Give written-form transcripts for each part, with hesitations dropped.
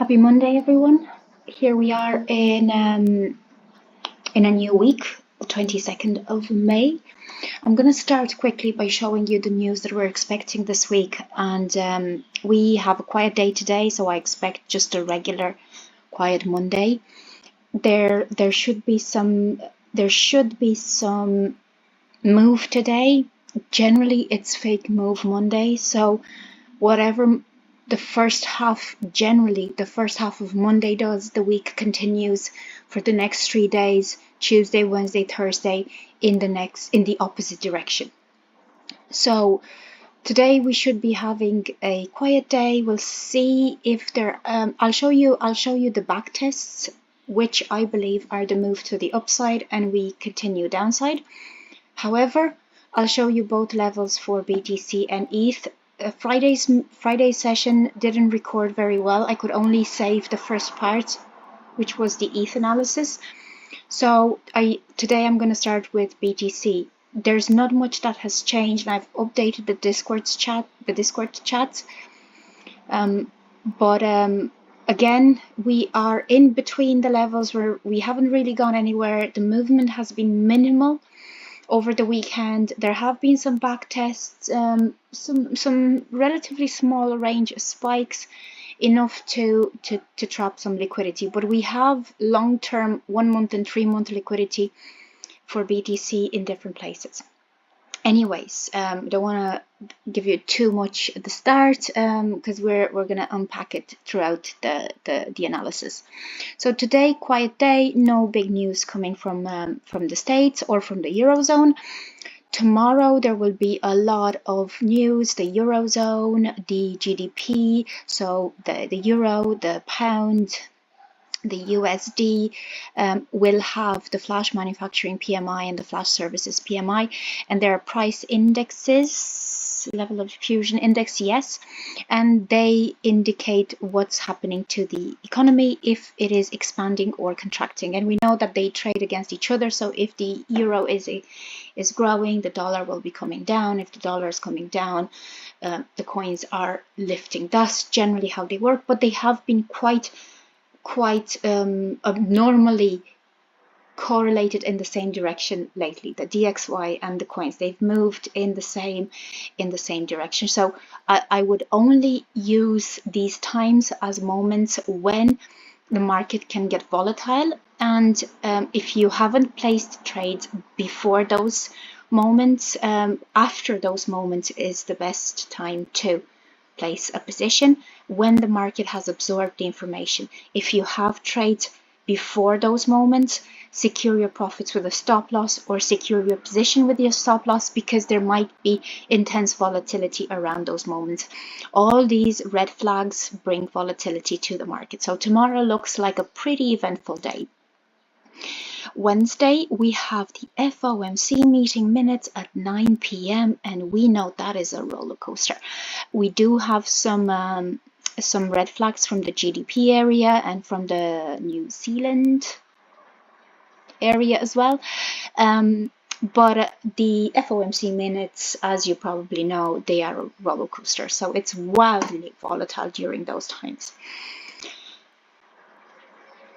Happy Monday, everyone. Here we are in a new week, the 22nd of May. I'm going to start quickly by showing you the news that we're expecting this week. And we have a quiet day today, so I expect just a regular quiet Monday. There should be some move today. Generally, it's fake move Monday, so whatever the first half of Monday does, the week continues for the next 3 days, Tuesday, Wednesday, Thursday, in the opposite direction. So today we should be having a quiet day. We'll see if there I'll show you the back tests, which I believe are the move to the upside, and we continue downside. However, I'll show you both levels for BTC and ETH. Friday's session didn't record very well. I could only save the first part, which was the ETH analysis. So today I'm going to start with BTC. There's not much that has changed, and I've updated the Discord chats. Again, we are in between the levels where we haven't really gone anywhere. The movement has been minimal. Over the weekend, there have been some back tests, some relatively small range of spikes, enough to trap some liquidity. But we have long-term 1 month and 3 month liquidity for BTC in different places. Anyways, don't want to give you too much at the start because we're going to unpack it throughout the analysis. So today, quiet day, no big news coming from the States or from the Eurozone. Tomorrow there will be a lot of news, the Eurozone, the GDP, so the euro, the pound, the USD will have the flash manufacturing PMI and the flash services PMI, and there are price indexes, level of diffusion index, yes, and they indicate what's happening to the economy, if it is expanding or contracting. And we know that they trade against each other, so if the euro is growing, the dollar will be coming down. If the dollar is coming down, the coins are lifting. That's generally how they work, but they have been quite abnormally correlated in the same direction lately. The DXY and the coins, they've moved in the same direction. So I would only use these times as moments when the market can get volatile, and if you haven't placed trades before those moments, after those moments is the best time to place a position, when the market has absorbed the information. If you have trades before those moments, secure your profits with a stop loss, or secure your position with your stop loss, because there might be intense volatility around those moments. All these red flags bring volatility to the market. So tomorrow looks like a pretty eventful day. Wednesday, we have the FOMC meeting minutes at 9 p.m. and we know that is a roller coaster. We do have some red flags from the GDP area and from the New Zealand area as well. But the FOMC minutes, as you probably know, they are a roller coaster. So it's wildly volatile during those times.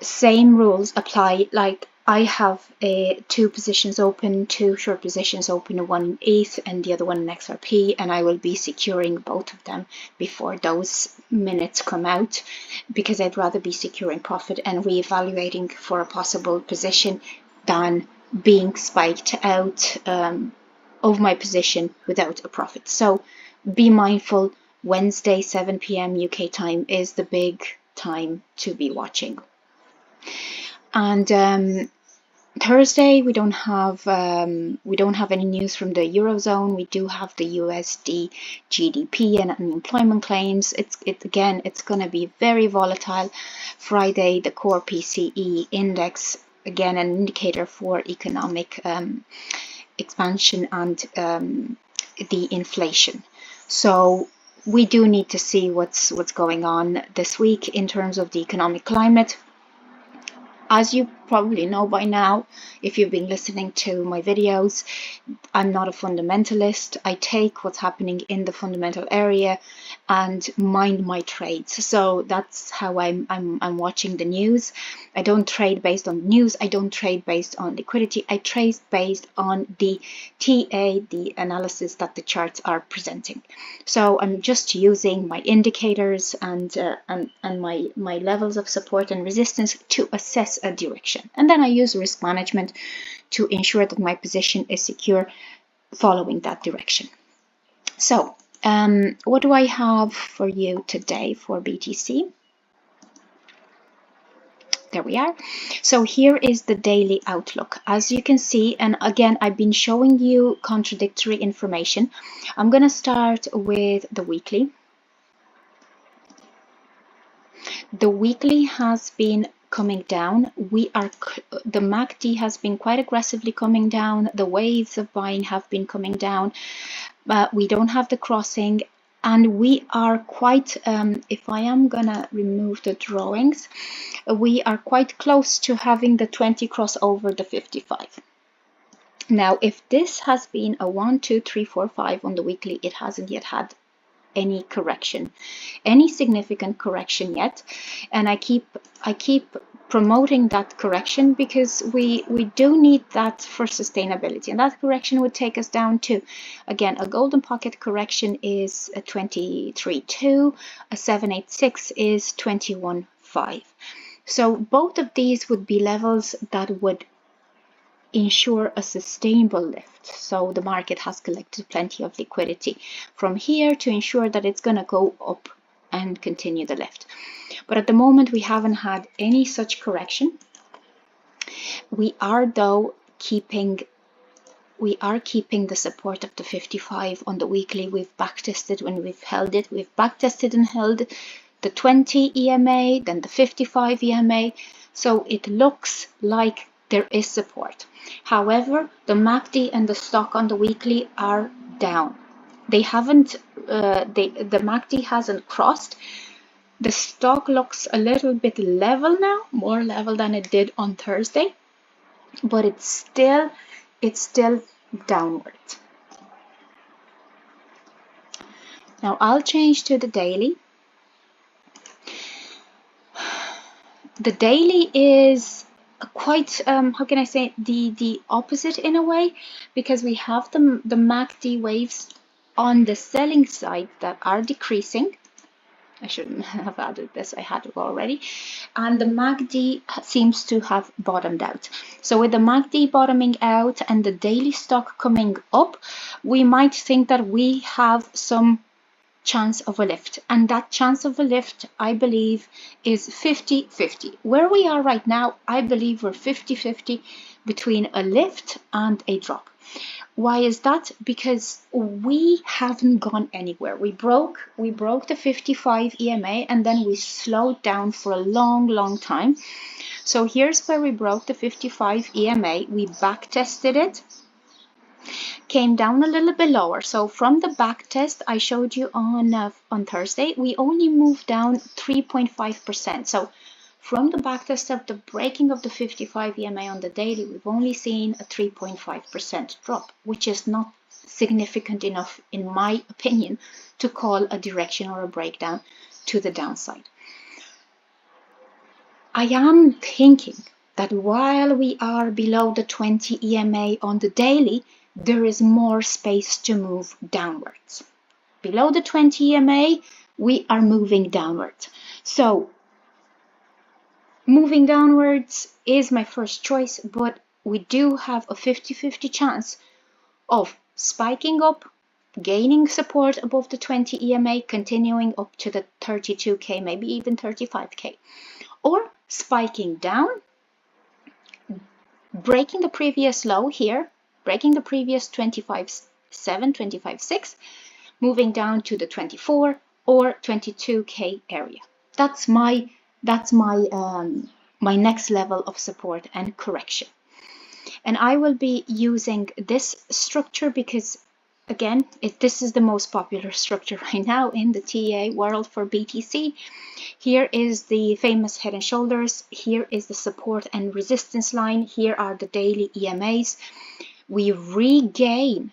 Same rules apply. Like, I have two positions open, two short positions open, one in ETH and the other one in XRP, and I will be securing both of them before those minutes come out, because I'd rather be securing profit and reevaluating for a possible position than being spiked out of my position without a profit. So be mindful, Wednesday 7 p.m. UK time is the big time to be watching. And Thursday we don't have any news from the Eurozone. We do have the USD GDP and unemployment claims. It's going to be very volatile. Friday, the core PCE index, again an indicator for economic expansion and the inflation. So we do need to see what's going on this week in terms of the economic climate. As you probably know by now, if you've been listening to my videos, I'm not a fundamentalist. I take what's happening in the fundamental area and mind my trades. So that's how I'm watching the news. I don't trade based on news. I don't trade based on liquidity. I trade based on the TA, the analysis that the charts are presenting. So I'm just using my indicators and my levels of support and resistance to assess a direction. And then I use risk management to ensure that my position is secure following that direction. So what do I have for you today for BTC? There we are. So here is the daily outlook. As you can see, and again, I've been showing you contradictory information. I'm going to start with the weekly. The weekly has been coming down. The MACD has been quite aggressively coming down. The waves of buying have been coming down. We don't have the crossing, and we are quite, if I am gonna remove the drawings, we are quite close to having the 20 cross over the 55. Now, if this has been a 1, 2, 3, 4, 5 on the weekly, it hasn't yet had any correction, any significant correction yet, and I keep promoting that correction because we do need that for sustainability, and that correction would take us down to, again, a golden pocket correction is a 23.2, a 786 is 21.5. So both of these would be levels that would ensure a sustainable lift. So the market has collected plenty of liquidity from here to ensure that it's going to go up and continue the lift. But at the moment, we haven't had any such correction. We are, though, keeping the support of the 55 on the weekly. We've backtested when we've held it. We've backtested and held the 20 EMA, then the 55 EMA. So it looks like there is support. However, the MACD and the stock on the weekly are down. They haven't, the MACD hasn't crossed. The stock looks a little bit level now, more level than it did on Thursday, but it's still downward. Now I'll change to the daily. The daily is quite, how can I say, the opposite in a way, because we have the MACD waves on the selling side that are decreasing. I shouldn't have added this, I had it already. And the MACD seems to have bottomed out. So with the MACD bottoming out and the daily stock coming up, we might think that we have some chance of a lift, and that chance of a lift, I believe, is 50-50. Where we are right now, I believe we're 50-50 between a lift and a drop. Why is that? Because we haven't gone anywhere. We broke the 55 EMA, and then we slowed down for a long time. So here's where we broke the 55 EMA. We back tested it, came down a little bit lower. So from the back test I showed you on Thursday, we only moved down 3.5%. So from the back test of the breaking of the 55 EMA on the daily, we've only seen a 3.5% drop, which is not significant enough, in my opinion, to call a direction or a breakdown to the downside. I am thinking that while we are below the 20 EMA on the daily, there is more space to move downwards. Below the 20 EMA, we are moving downwards. So moving downwards is my first choice, but we do have a 50-50 chance of spiking up, gaining support above the 20 EMA, continuing up to the 32K, maybe even 35K, or spiking down, breaking the previous low here, breaking the previous 25.7, 25.6, moving down to the 24 or 22K area. That's my next level of support and correction. And I will be using this structure because again, this is the most popular structure right now in the TA world for BTC. Here is the famous head and shoulders. Here is the support and resistance line. Here are the daily EMAs. We regain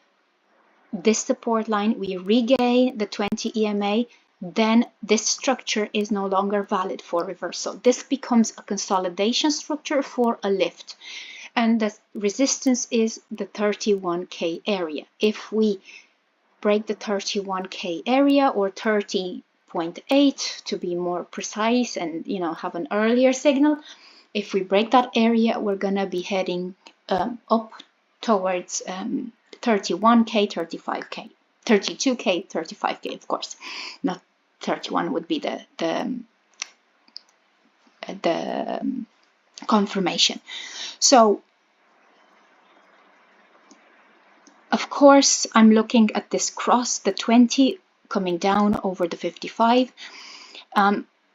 this support line, we regain the 20 EMA, then this structure is no longer valid for reversal. This becomes a consolidation structure for a lift. And the resistance is the 31K area. If we break the 31K area, or 30.8 to be more precise and have an earlier signal, if we break that area, we're gonna be heading up towards 31K, 35K, 32K, 35K, of course. Not 31 would be the confirmation. So, of course, I'm looking at this cross, the 20 coming down over the 55.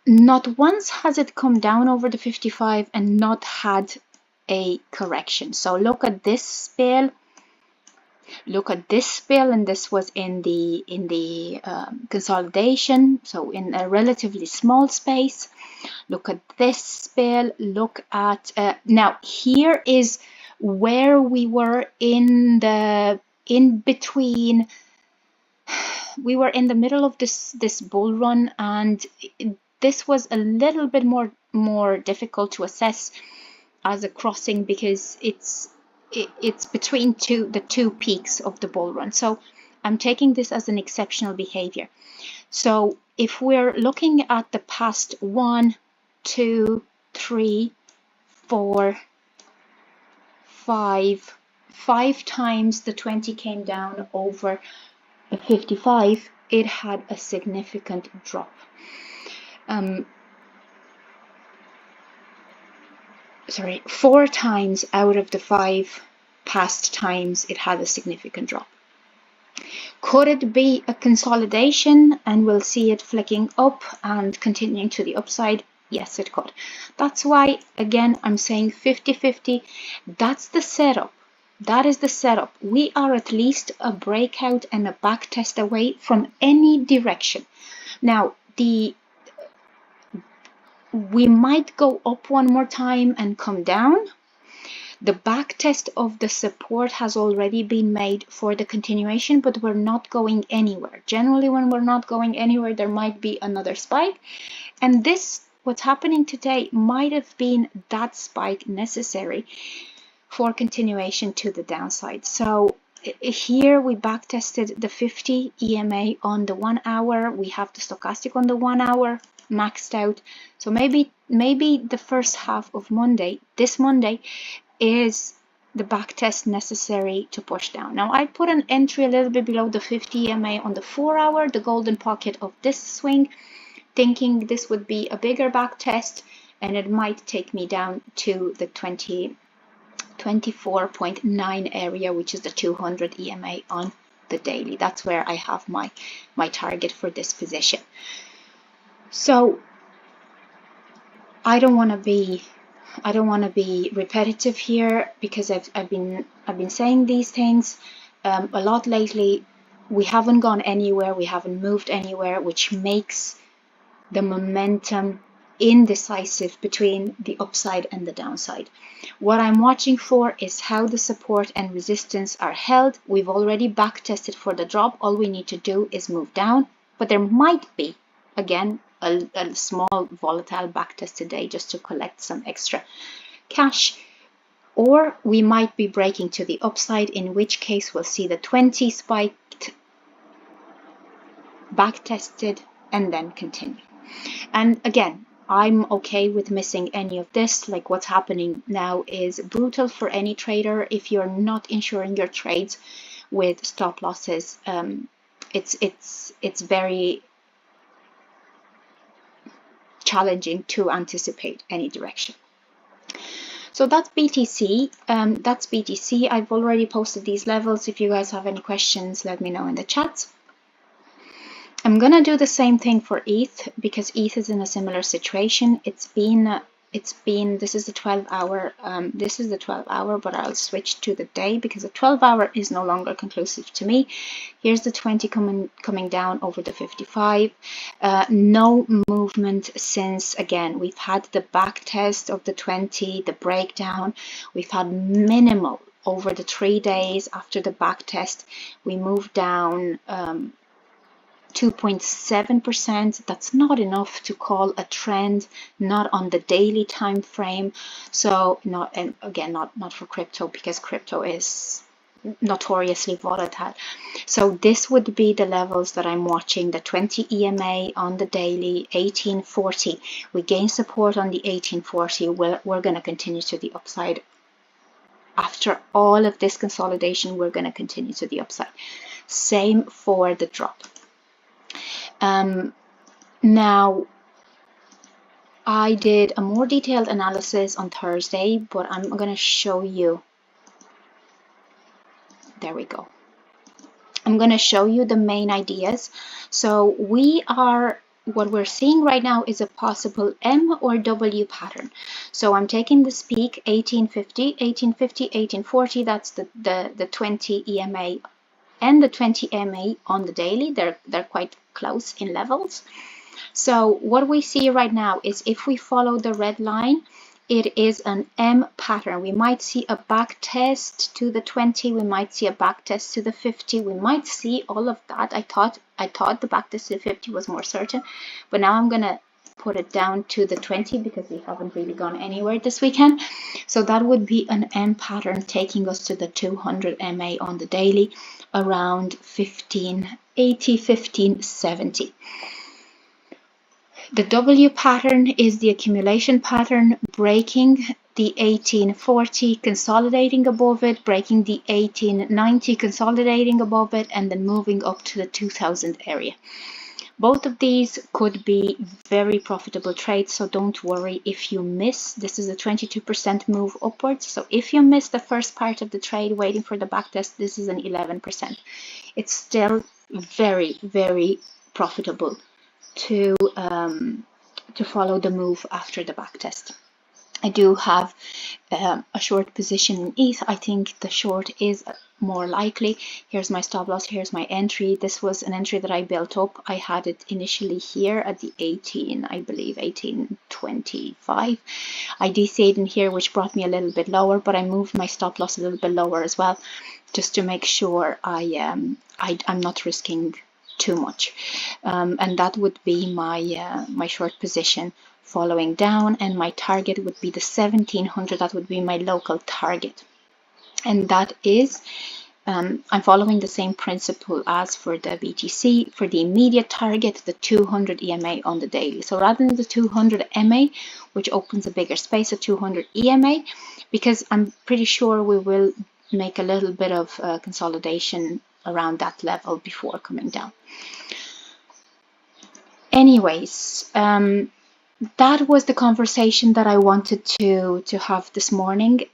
Not once has it come down over the 55 and not had a correction. So look at this spell. Look at this spell, and this was in the consolidation, so in a relatively small space. Look at this spell. Look at now. Here is where we were in between. We were in the middle of this bull run, and this was a little bit more difficult to assess as a crossing because it's between the two peaks of the bull run. So I'm taking this as an exceptional behavior. So if we're looking at the past 1, 2, 3, 4, 5 times the 20 came down over the 55, it had a significant drop. Sorry, 4 times out of the 5 past times it had a significant drop. Could it be a consolidation and we'll see it flicking up and continuing to the upside? Yes, it could. That's why, again, I'm saying 50-50. That's the setup. That is the setup. We are at least a breakout and a back test away from any direction. Now, we might go up one more time and come down. The back test of the support has already been made for the continuation, but we're not going anywhere. Generally, when we're not going anywhere, there might be another spike. And this, what's happening today, might have been that spike necessary for continuation to the downside. So here we back tested the 50 EMA on the 1 hour. We have the stochastic on the 1 hour maxed out. So maybe the first half of Monday, this Monday, is the back test necessary to push down. Now I put an entry a little bit below the 50 EMA on the 4 hour, the golden pocket of this swing, thinking this would be a bigger back test and it might take me down to the 24.9 area, which is the 200 EMA on the daily. That's where I have my target for this position. So I don't want to be repetitive here because I've been saying these things a lot lately. We haven't gone anywhere, we haven't moved anywhere, which makes the momentum indecisive between the upside and the downside. What I'm watching for is how the support and resistance are held. We've already back tested for the drop. All we need to do is move down, but there might be, again, a small volatile backtest today just to collect some extra cash, or we might be breaking to the upside, in which case we'll see the 20 spiked, backtested, and then continue. And again, I'm okay with missing any of this. Like what's happening now is brutal for any trader. If you're not insuring your trades with stop losses, it's very challenging to anticipate any direction. So that's BTC. I've already posted these levels. If you guys have any questions, let me know in the chat. I'm gonna do the same thing for ETH because ETH is in a similar situation. It's been this is the 12-hour, this is the 12-hour, but I'll switch to the day because the 12-hour is no longer conclusive to me. Here's the 20 coming down over the 55. No movement since, again, we've had the back test of the 20, the breakdown. We've had minimal over the 3 days after the back test. We moved down 2.7%. That's not enough to call a trend, not on the daily time frame. So not, and again, not for crypto, because crypto is notoriously volatile. So this would be the levels that I'm watching: the 20 EMA on the daily, 1840. We gain support on the 1840. We're going to continue to the upside. After all of this consolidation, we're going to continue to the upside. Same for the drop. Now, I did a more detailed analysis on Thursday, but I'm going to show you. There we go. I'm going to show you the main ideas. So what we're seeing right now is a possible M or W pattern. So I'm taking this peak 1850, 1850, 1840. That's the 20 EMA and the 20 MA on the daily. They're quite close in levels. So what we see right now is if we follow the red line, it is an M pattern. We might see a back test to the 20. We might see a back test to the 50. We might see all of that. I thought the back test to the 50 was more certain, but now I'm gonna put it down to the 20 because we haven't really gone anywhere this weekend. So that would be an M pattern taking us to the 200 MA on the daily around 1580, 1570. The W pattern is the accumulation pattern, breaking the 1840, consolidating above it, breaking the 1890, consolidating above it, and then moving up to the 2000 area. Both of these could be very profitable trades, so don't worry if you miss. This is a 22% move upwards, so if you miss the first part of the trade waiting for the backtest, this is an 11%. It's still very, very profitable to follow the move after the backtest. I do have a short position in ETH. I think the short is more likely. Here's my stop loss, here's my entry. This was an entry that I built up. I had it initially here at the 18, I believe 1825. I DC'd in here, which brought me a little bit lower, but I moved my stop loss a little bit lower as well, just to make sure I'm not risking too much. And that would be my short position following down, and my target would be the 1700. That would be my local target, and that is I'm following the same principle as for the BTC. For the immediate target, the 200 EMA on the daily. So rather than the 200 MA, which opens a bigger space, a 200 EMA, because I'm pretty sure we will make a little bit of consolidation around that level before coming down. Anyways, that was the conversation that I wanted to have this morning.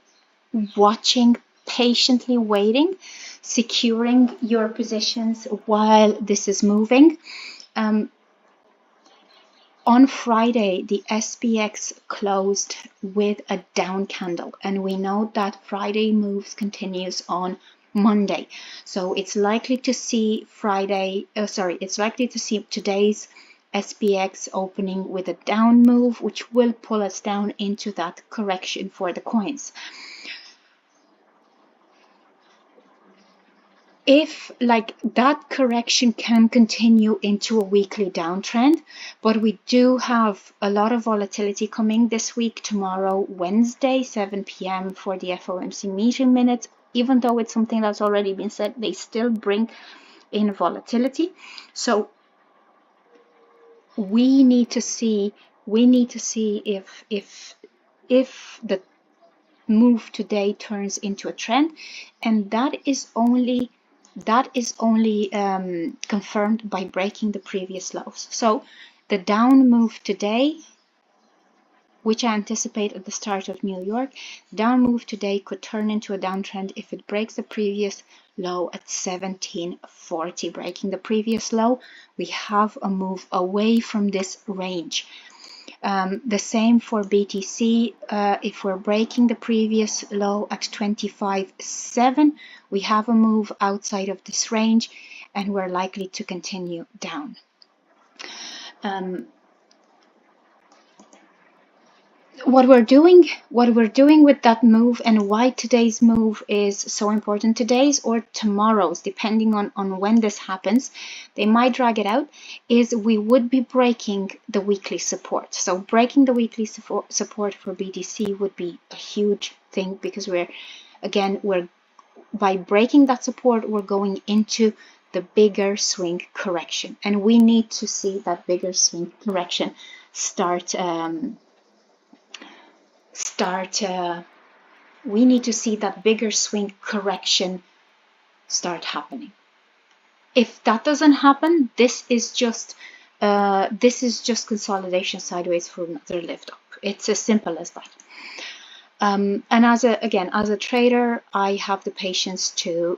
Watching, patiently waiting, securing your positions while this is moving. On Friday, the SPX closed with a down candle, and we know that Friday moves continues on Monday. So it's likely to see it's likely to see today's SPX opening with a down move, which will pull us down into that correction for the coins. If like that correction can continue into a weekly downtrend, but we do have a lot of volatility coming this week, tomorrow, Wednesday, 7 p.m. for the FOMC meeting minutes. Even though it's something that's already been said, they still bring in volatility. So we need to see if the move today turns into a trend, and that is only confirmed by breaking the previous lows. So the down move today, which I anticipate at the start of New York, down move today could turn into a downtrend if it breaks the previous low at 1740. Breaking the previous low, we have a move away from this range. The same for BTC. If we're breaking the previous low at 25.7, we have a move outside of this range and we're likely to continue down. What we're doing with that move and why today's move is so important, today's or tomorrow's, depending on when this happens, they might drag it out, is we would be breaking the weekly support. So breaking the weekly support for BTC would be a huge thing, because we're by breaking that support, we're going into the bigger swing correction, and we need to see that bigger swing correction we need to see that bigger swing correction start happening. If that doesn't happen, this is just consolidation sideways for another lift up. It's as simple as that. And as a trader, I have the patience to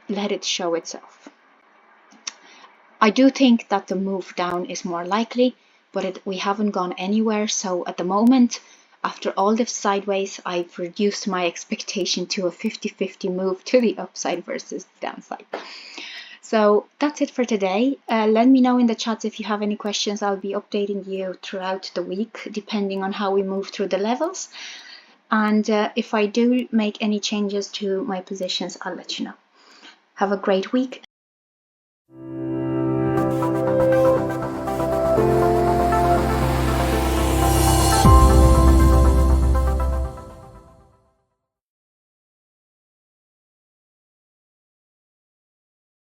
let it show itself. I do think that the move down is more likely, but we haven't gone anywhere. So at the moment, after all this sideways, I've reduced my expectation to a 50-50 move to the upside versus the downside. So that's it for today. Let me know in the chats if you have any questions. I'll be updating you throughout the week, depending on how we move through the levels. And if I do make any changes to my positions, I'll let you know. Have a great week.